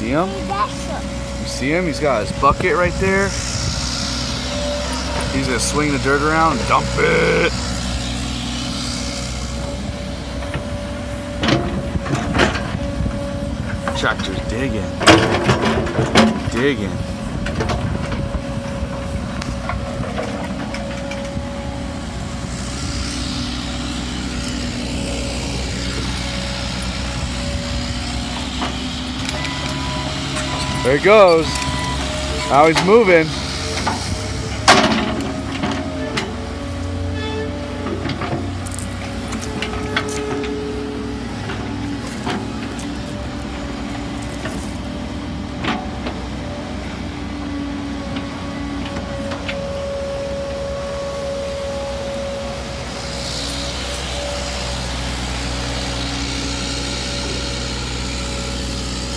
See him? You see him? He's got his bucket right there. He's gonna swing the dirt around and dump it. Tractor's digging. Digging. There he goes. Now he's moving.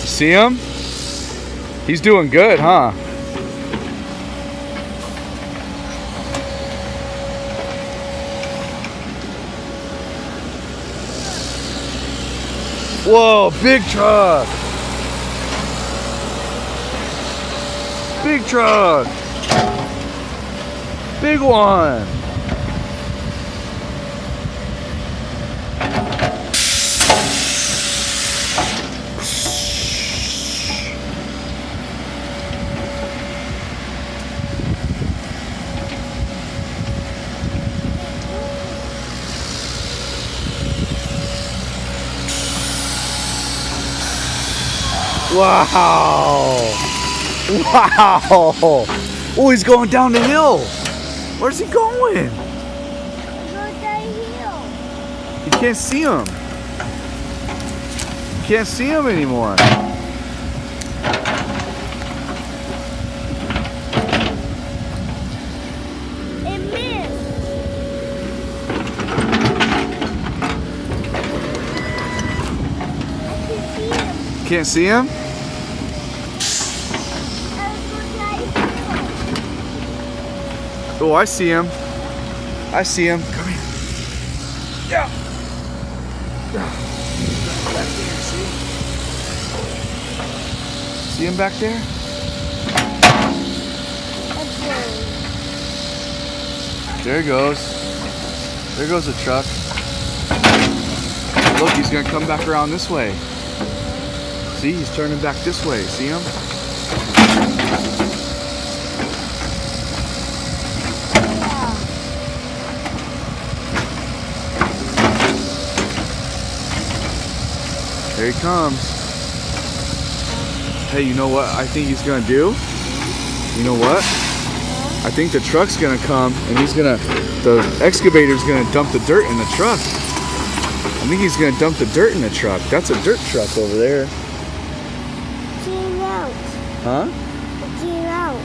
See him? He's doing good, huh? Whoa, big truck! Big truck! Big one! Wow! Wow! Oh, he's going down the hill. Where's he going? You can't see him. You can't see him anymore. It missed. I can see him. Can't see him? Oh, I see him. I see him. Come here. Yeah. Back there, see? See him back there? There he goes. There goes the truck. Look, he's gonna come back around this way. See, he's turning back this way. See him? There he comes. Hey, you know what I think he's gonna do? You know what? I think the truck's gonna come and the excavator's gonna dump the dirt in the truck. I think he's gonna dump the dirt in the truck. That's a dirt truck over there. It came out. Huh? It came out.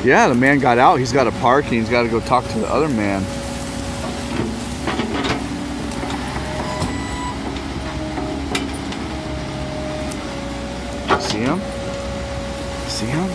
Yeah, the man got out. He's got to park and he's got to go talk to the other man. See him? See him?